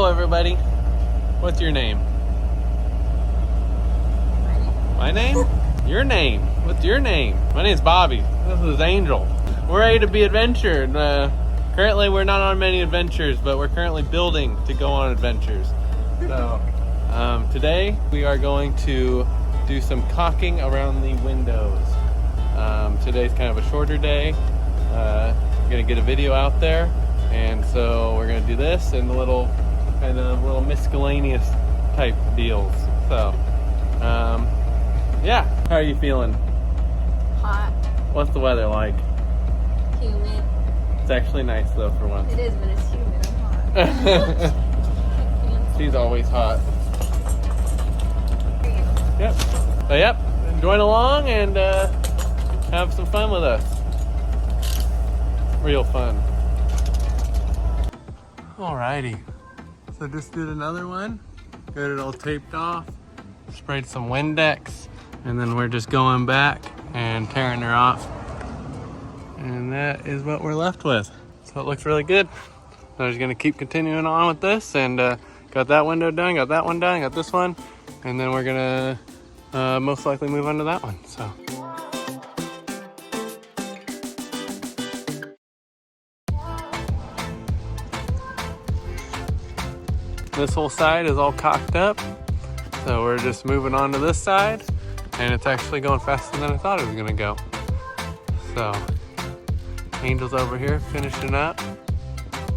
Hello, everybody. What's your name? My name? Your name. What's your name? My name's Bobby. This is Angel. We're ready to be adventured. Currently, we're not on many adventures, but we're currently building to go on adventures. So, today we are going to do some caulking around the windows. Today's kind of a shorter day. We're gonna get a video out there, and so we're gonna do this and the little miscellaneous type deals. So, yeah. How are you feeling? Hot. What's the weather like? Humid. It's actually nice though for once. It is, but it's humid. I'm hot. She's always hot. Yep. So yep, join along and have some fun with us. Real fun. Alrighty. So just did another one. Got it all taped off. Sprayed some Windex. And then we're just going back and tearing her off. And that is what we're left with. So it looks really good. I'm just gonna keep continuing on with this, and got that window done, got that one done, got this one, and then we're gonna most likely move on to that one. So. This whole side is all caulked up, so we're just moving on to this side, and it's actually going faster than I thought it was gonna go. So, Angel's over here finishing up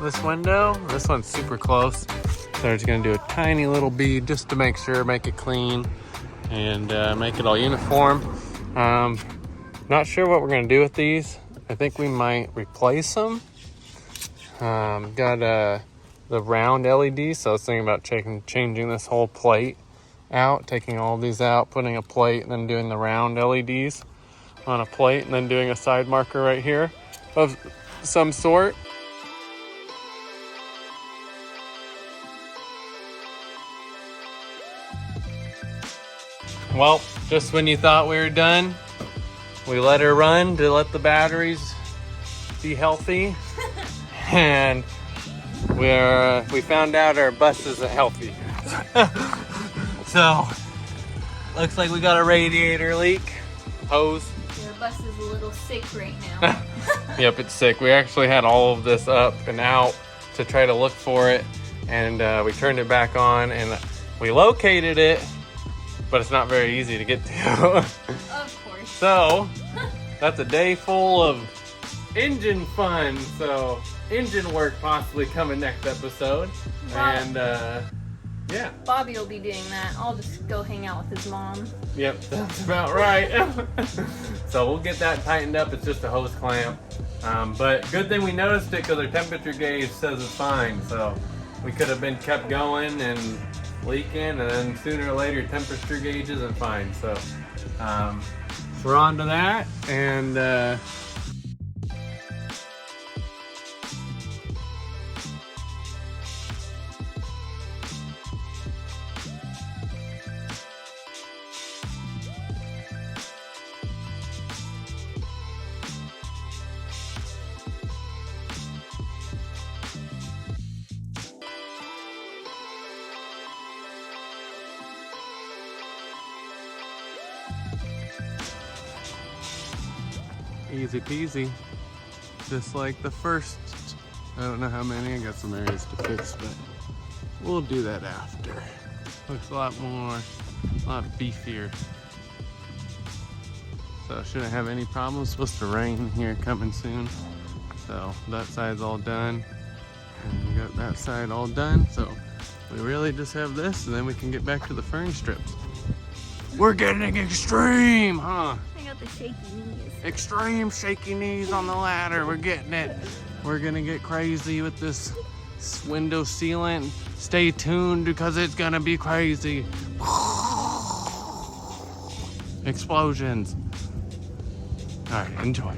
this window. This one's super close, so we're just gonna do a tiny little bead just to make sure, make it clean, and make it all uniform. Not sure what we're gonna do with these. I think we might replace them. Got the round LED, so I was thinking about changing this whole plate out, taking all these out, putting a plate, and then doing the round LEDs on a plate, and then doing a side marker right here of some sort. Well, just when you thought we were done, we let her run to let the batteries be healthy, and we found out our bus isn't healthy. So, looks like we got a radiator leak. Hose. The bus is a little sick right now. Yep, it's sick. We actually had all of this up and out to try to look for it, and we turned it back on, and we located it, but it's not very easy to get to. Of course. So, that's a day full of engine fun. So, engine work possibly coming next episode. And yeah. Bobby will be doing that. I'll just go hang out with his mom. Yep, that's about right. So we'll get that tightened up. It's just a hose clamp. But good thing we noticed it, because our temperature gauge says it's fine. So we could have been kept going and leaking, and then sooner or later temperature gauge isn't fine. So we're on to that, and easy peasy, just like the first. I don't know how many. I got some areas to fix, but we'll do that after. Looks a lot beefier. So shouldn't have any problems. It's supposed to rain here coming soon. So that side's all done, and we got that side all done. So we really just have this, and then we can get back to the fern strips. We're getting extreme, huh? I got the shaky knees. Extreme shaky knees on the ladder. We're getting it. We're gonna get crazy with this window sealant. Stay tuned, because it's gonna be crazy. Explosions. All right, enjoy.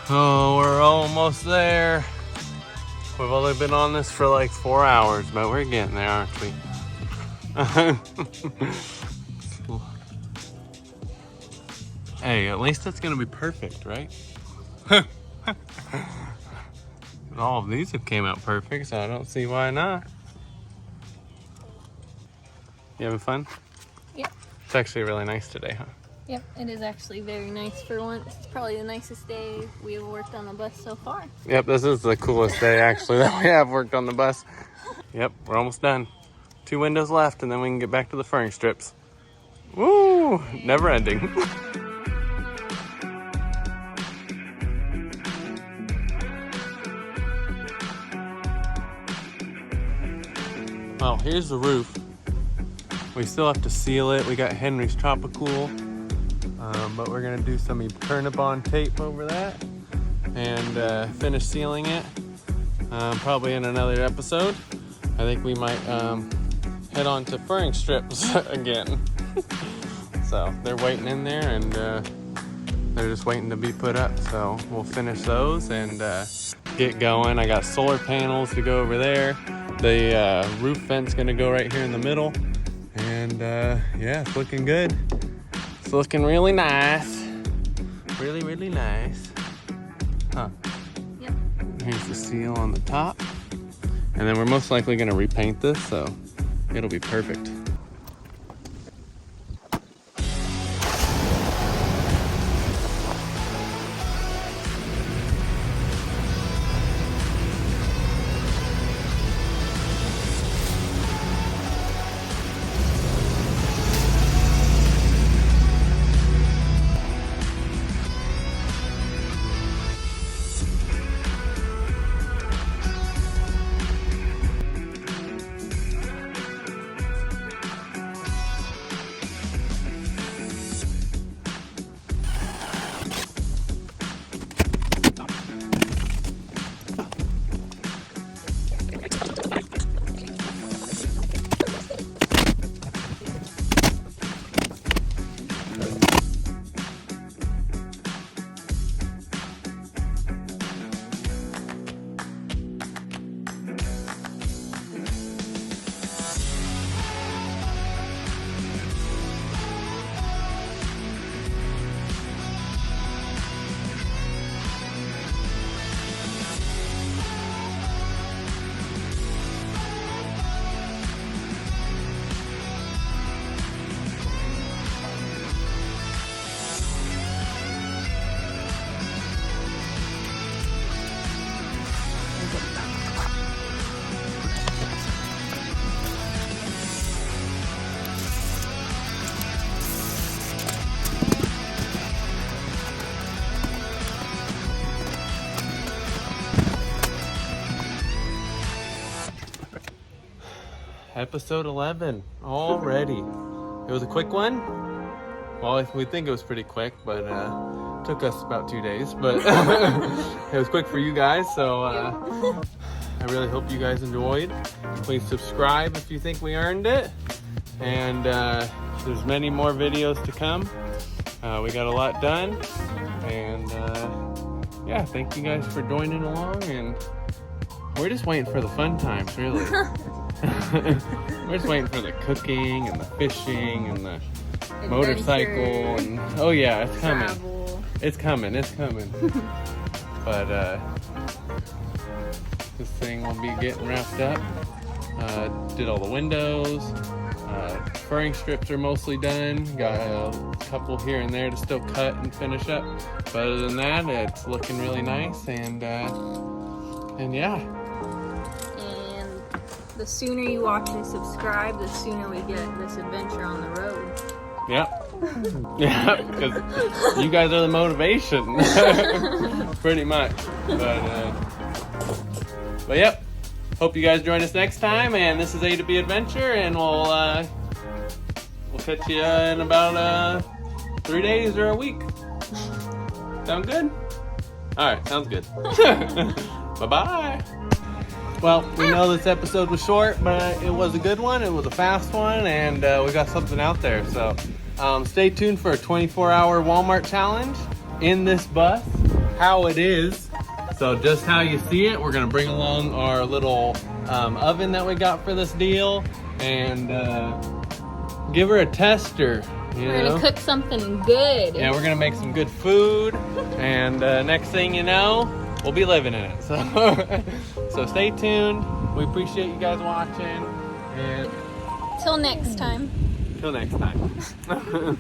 Oh, we're almost there. We've only been on this for like 4 hours, but we're getting there, aren't we? Hey, at least it's gonna be perfect, right? All of these have came out perfect, so I don't see why not. You having fun? Yep. It's actually really nice today, huh? Yep, it is actually very nice for once. It's probably the nicest day we have worked on the bus so far. Yep, this is the coolest day actually that we have worked on the bus. Yep, we're almost done. 2 windows left and then we can get back to the furring strips. Woo! Never ending. Well, here's the roof. We still have to seal it. We got Henry's Tropicool, but we're gonna do some Eternabond tape over that and finish sealing it. Probably in another episode. I think we might head on to furring strips again. So they're waiting in there and they're just waiting to be put up. So we'll finish those and get going. I got solar panels to go over there. The roof vent's gonna go right here in the middle. And yeah, it's looking good. It's looking really nice. Really, really nice. Huh. Yep. Here's the seal on the top. And then we're most likely gonna repaint this, so it'll be perfect. Episode 11 already. It was a quick one. Well, we think it was pretty quick, but took us about 2 days. But it was quick for you guys, so I really hope you guys enjoyed. Please subscribe if you think we earned it. And there's many more videos to come. We got a lot done. And yeah, thank you guys for joining along. And we're just waiting for the fun times, really. We're just waiting for the cooking and the fishing and the motorcycle and oh yeah, it's coming. Travel. It's coming. But this thing will be getting wrapped up. Did all the windows. Furring strips are mostly done. Got a couple here and there to still cut and finish up. But other than that, it's looking really nice and yeah. The sooner you watch and subscribe, the sooner we get this adventure on the road. Yep. Yeah, because you guys are the motivation. Pretty much. But yep. Hope you guys join us next time. And this is A to B Adventure, and we'll catch you in about 3 days or a week. Sound good? All right, sounds good. Bye-bye. Well, we know this episode was short, but it was a good one. It was a fast one, and we got something out there. So stay tuned for a 24-hour Walmart challenge in this bus. how it is. So just how you see it, we're gonna bring along our little oven that we got for this deal and give her a tester. We're gonna cook something good. Yeah, we're gonna make some good food, and next thing you know, we'll be living in it. So, so stay tuned. We appreciate you guys watching, and Till next time. till next time.